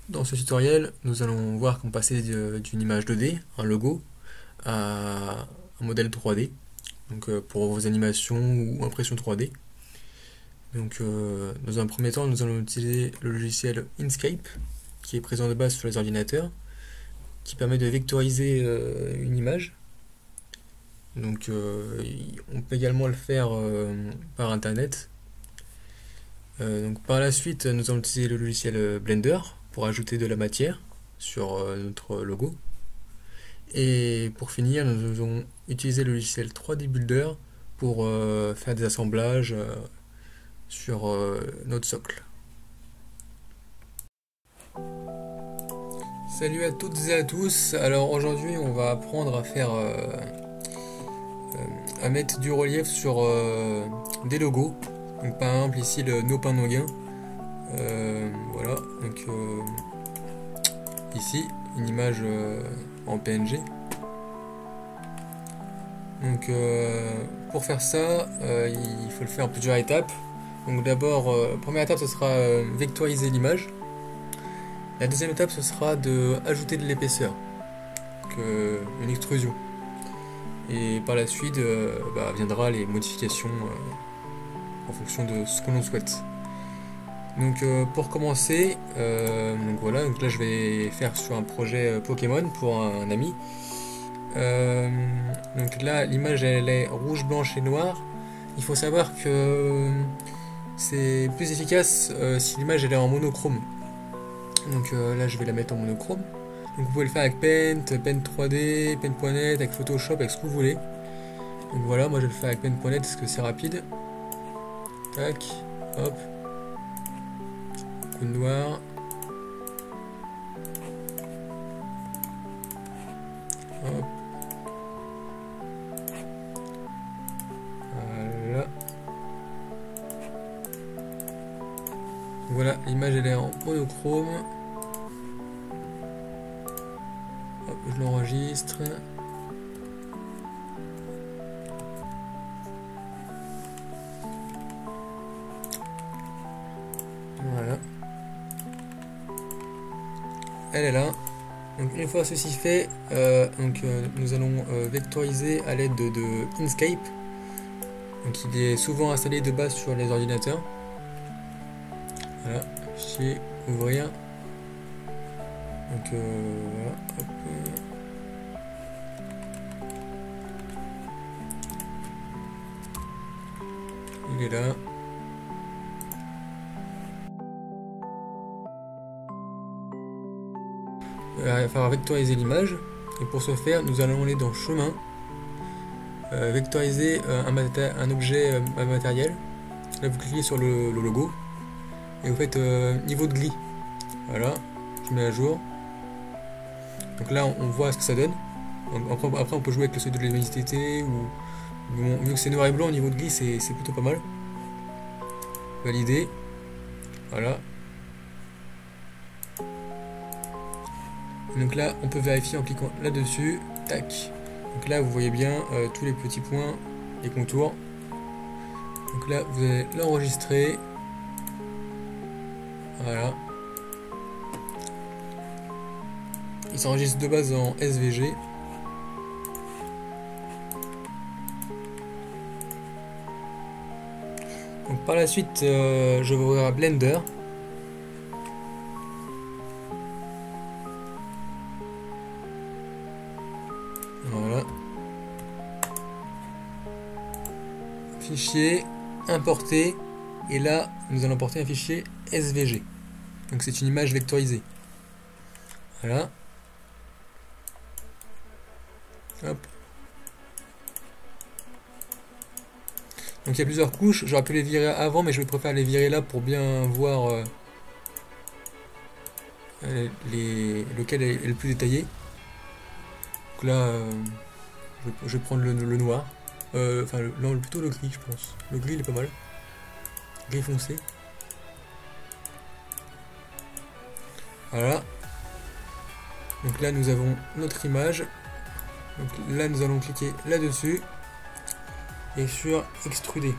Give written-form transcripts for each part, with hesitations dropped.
Dans ce tutoriel, nous allons voir comment passer d'une image 2D, un logo, à un modèle 3D, donc pour vos animations ou impressions 3D. Donc, dans un premier temps, nous allons utiliser le logiciel Inkscape, qui est présent de base sur les ordinateurs, qui permet de vectoriser une image. Donc, on peut également le faire par internet. Donc, par la suite, nous allons utiliser le logiciel Blender pour ajouter de la matière sur notre logo. Et pour finir, nous allons utiliser le logiciel 3D Builder pour faire des assemblages sur notre socle. Salut à toutes et à tous. Alors aujourd'hui, on va apprendre à faire à mettre du relief sur des logos. Donc par exemple ici le Nopin Noguin. Voilà, donc ici une image en PNG. Donc pour faire ça, il faut le faire en plusieurs étapes. Donc d'abord, première étape, ce sera vectoriser l'image. La deuxième étape, ce sera de ajouter de l'épaisseur, une extrusion. Et par la suite, viendra les modifications en fonction de ce que l'on souhaite. Donc pour commencer, voilà, donc là je vais faire sur un projet Pokémon pour un ami. Donc là l'image elle est rouge, blanche et noire. Il faut savoir que c'est plus efficace si l'image elle est en monochrome. Donc là je vais la mettre en monochrome. Donc vous pouvez le faire avec Paint 3D, Paint.net, avec Photoshop, avec ce que vous voulez. Donc voilà, moi je vais le faire avec Paint.net parce que c'est rapide. Tac, hop. Coup de noir. Hop. Voilà. Voilà, l'image elle est en monochrome. Hop, je l'enregistre. Voilà. Elle est là. Donc une fois ceci fait, nous allons vectoriser à l'aide de Inkscape. Donc il est souvent installé de base sur les ordinateurs. Voilà, fichier, ouvrir. Donc voilà, hop. Il est là. Il va falloir vectoriser l'image. Et pour ce faire, nous allons aller dans chemin, vectoriser un objet matériel. Là, vous cliquez sur le logo et vous faites niveau de gris. Voilà, je mets à jour. Donc là, on voit ce que ça donne. Donc, après, on peut jouer avec le seuil de luminosité ou vu que c'est noir et blanc au niveau de gris, c'est plutôt pas mal. Valider. Voilà. Donc là, on peut vérifier en cliquant là-dessus. Tac. Donc là, vous voyez bien tous les petits points, les contours. Donc là, vous allez l'enregistrer. Voilà. Il s'enregistre de base en SVG. Donc par la suite, je vais ouvrir Blender. Voilà. Fichier, importer. Et là, nous allons importer un fichier SVG. Donc c'est une image vectorisée. Voilà. Hop. Donc il y a plusieurs couches. J'aurais pu les virer avant, mais je préfère les virer là pour bien voir lequel est le plus détaillé. Donc là, je vais prendre le noir. Non, plutôt le gris, je pense. Le gris, il est pas mal. Gris foncé. Voilà. Donc là, nous avons notre image. Donc là, nous allons cliquer là-dessus. Et sur extruder.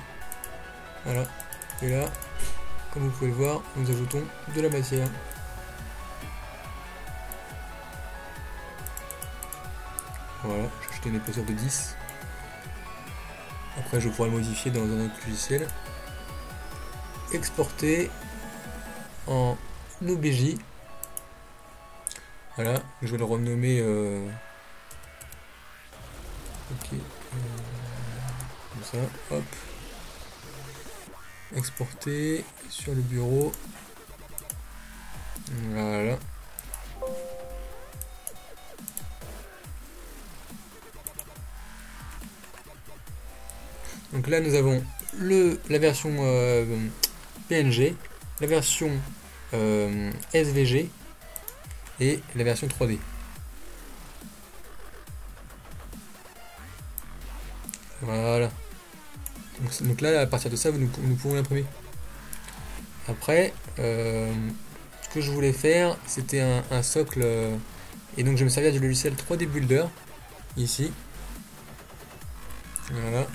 Voilà. Et là, comme vous pouvez le voir, nous ajoutons de la matière. Voilà, j'ai acheté une épaisseur de 10. Après je pourrai le modifier dans un autre logiciel. Exporter en OBJ. Voilà, je vais le renommer ok, comme ça, hop. Exporter sur le bureau. Voilà. Donc là nous avons la version PNG, la version SVG et la version 3D. Voilà. Donc là, à partir de ça, nous pouvons l'imprimer. Après, ce que je voulais faire, c'était un socle. Et donc je me servais du logiciel 3D Builder, ici. Voilà.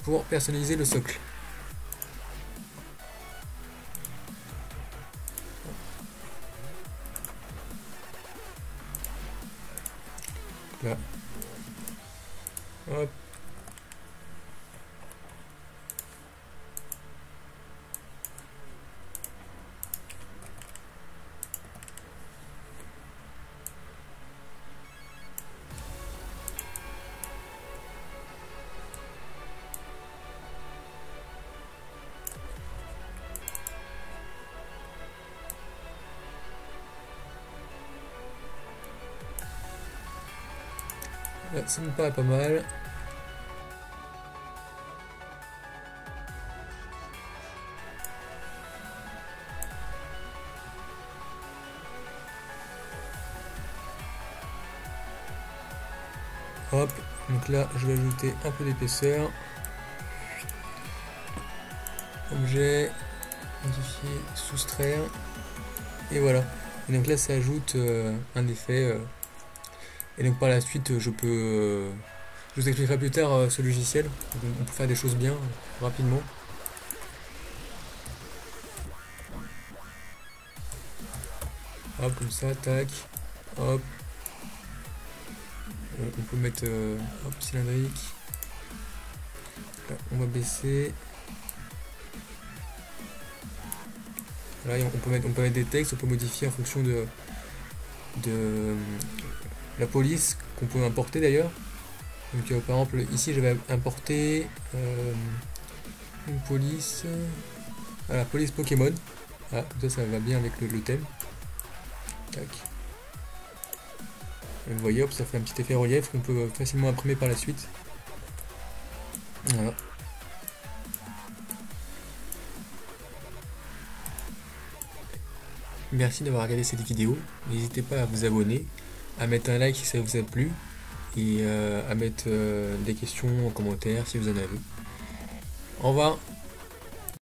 Pour personnaliser le socle. Là. Hop. Là, ça me paraît pas mal. Hop, donc là je vais ajouter un peu d'épaisseur. Objet, modifier, soustraire. Et voilà. Et donc là ça ajoute un effet. Et donc par la suite je peux. Je vous expliquerai plus tard ce logiciel. Donc, on peut faire des choses bien rapidement. Hop, comme ça, tac. Hop. On peut mettre hop, cylindrique. Là, on va baisser. Là, on peut mettre des textes, on peut modifier en fonction de la police qu'on peut importer d'ailleurs. Donc par exemple ici je vais importer une police. Voilà, police Pokémon. Voilà, ça va bien avec le thème. Tac. Et vous voyez, hop, ça fait un petit effet relief qu'on peut facilement imprimer par la suite. Voilà. Merci d'avoir regardé cette vidéo. N'hésitez pas à vous abonner, à mettre un like si ça vous a plu et à mettre des questions en commentaire si vous en avez. Au revoir.